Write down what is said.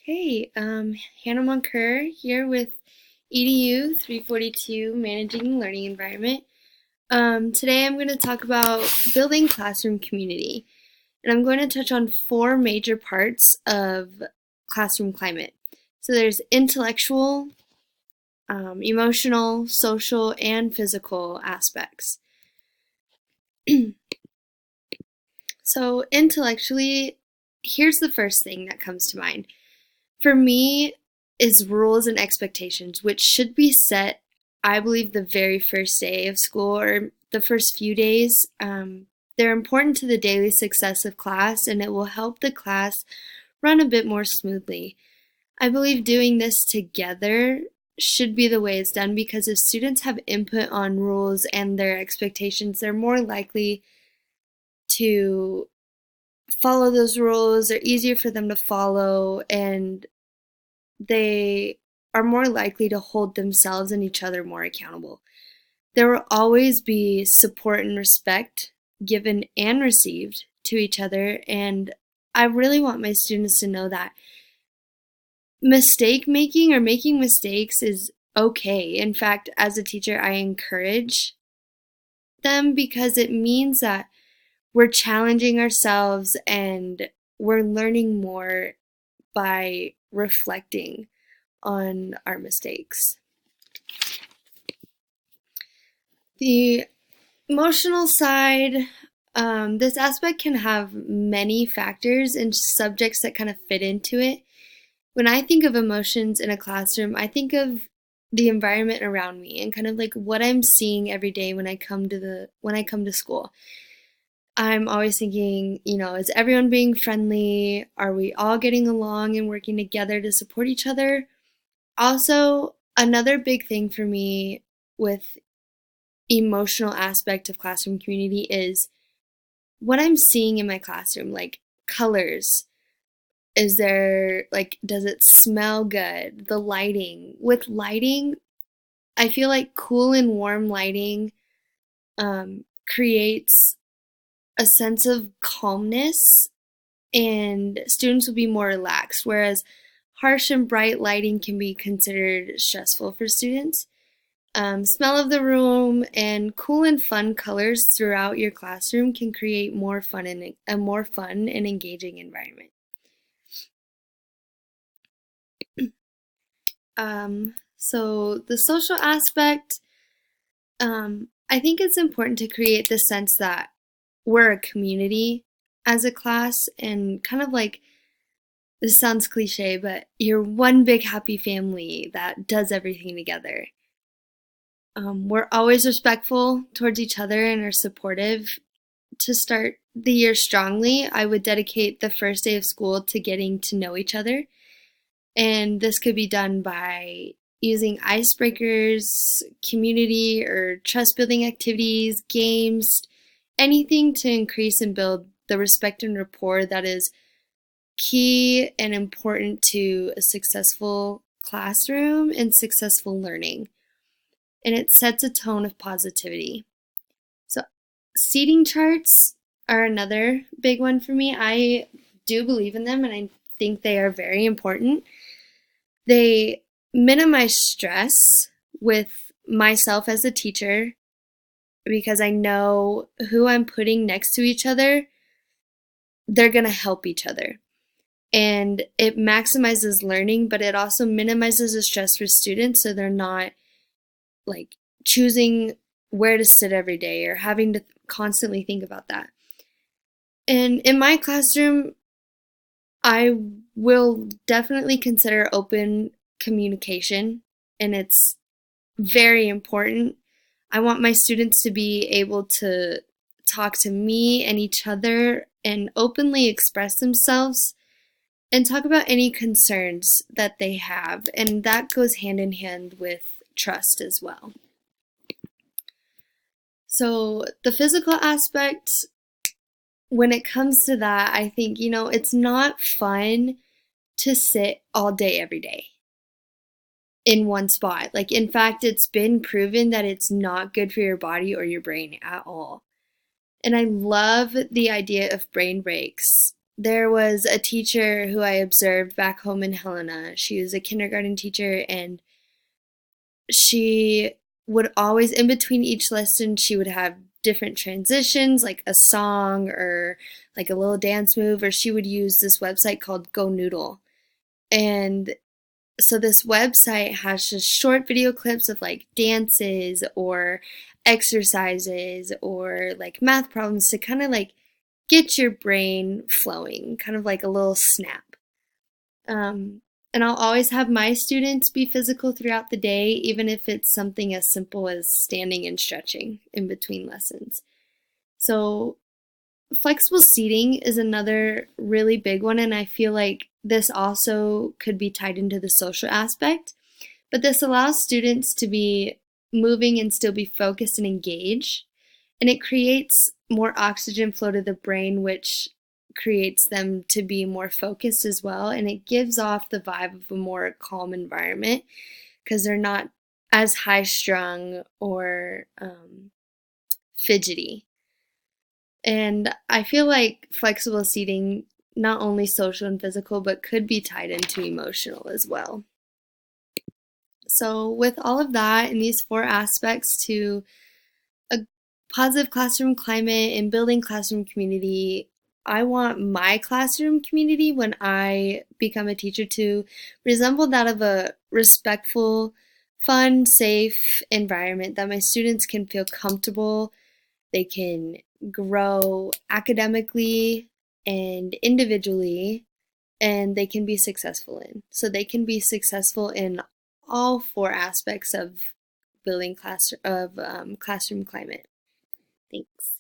Hey, Hannah Moncur here with EDU 342 Managing Learning Environment. Today I'm going to talk about building classroom community, and I'm going to touch on four major parts of classroom climate. So there's intellectual, emotional, social, and physical aspects. So intellectually, here's the first thing that comes to mind. For me, is rules and expectations, which should be set, I believe, the very first day of school or the first few days. They're important to the daily success of class, and it will help the class run a bit more smoothly. I believe doing this together should be the way it's done because if students have input on rules and their expectations, they're more likely to follow those rules. They're easier for them to follow, and they are more likely to hold themselves and each other more accountable. There will always be support and respect given and received to each other, and I really want my students to know that mistake making or making mistakes is okay. In fact, as a teacher, I encourage them because it means that we're challenging ourselves and we're learning more by reflecting on our mistakes. The emotional side, this aspect can have many factors and subjects that kind of fit into it. When I think of emotions in a classroom, I think of the environment around me and kind of like what I'm seeing every day when I come to school. I'm always thinking, is everyone being friendly? Are we all getting along and working together to support each other? Also, another big thing for me with emotional aspect of classroom community is what I'm seeing in my classroom, like colors. Is there, like, does it smell good? The lighting. With lighting, I feel like cool and warm lighting creates a sense of calmness and students will be more relaxed, whereas harsh and bright lighting can be considered stressful for students. Smell of the room and cool and fun colors throughout your classroom can create more fun and a more fun and engaging environment. So the social aspect, I think it's important to create the sense that we're a community as a class and kind of like, this sounds cliche, but you're one big happy family that does everything together. We're always respectful towards each other and are supportive. To start the year strongly, I would dedicate the first day of school to getting to know each other. And this could be done by using icebreakers, community or trust building activities, games, anything to increase and build the respect and rapport that is key and important to a successful classroom and successful learning. And it sets a tone of positivity. So, seating charts are another big one for me. I do believe in them and I think they are very important. They minimize stress with myself as a teacher because I know who I'm putting next to each other, they're going to help each other. And it maximizes learning, but it also minimizes the stress for students so they're not like choosing where to sit every day or having to constantly think about that. And in my classroom, I will definitely consider open communication, and it's very important. I want my students to be able to talk to me and each other and openly express themselves and talk about any concerns that they have. And that goes hand in hand with trust as well. So, the physical aspect, when it comes to that, I think, it's not fun to sit all day every day in one spot. Like, in fact, it's been proven that it's not good for your body or your brain at all. And I love the idea of brain breaks there was a teacher who I observed back home in Helena. She was a kindergarten teacher, and she would always, in between each lesson, she would have different transitions, like a song or like a little dance move, or she would use this website called Go Noodle. And so this website has just short video clips of like dances or exercises or like math problems to kind of like get your brain flowing, kind of like a little snap. Um, and I'll always have my students be physical throughout the day, even if it's something as simple as standing and stretching in between lessons. So, flexible seating is another really big one, and I feel like this also could be tied into the social aspect. But this allows students to be moving and still be focused and engaged, and it creates more oxygen flow to the brain, which creates them to be more focused as well, and it gives off the vibe of a more calm environment because they're not as high strung or fidgety. And I feel like flexible seating, not only social and physical, but could be tied into emotional as well. So, with all of that and these four aspects to a positive classroom climate and building classroom community, I want my classroom community when I become a teacher to resemble that of a respectful, fun, safe environment that my students can feel comfortable, they can grow academically and individually, and they can be successful in. So they can be successful in all four aspects of building classroom climate. Thanks.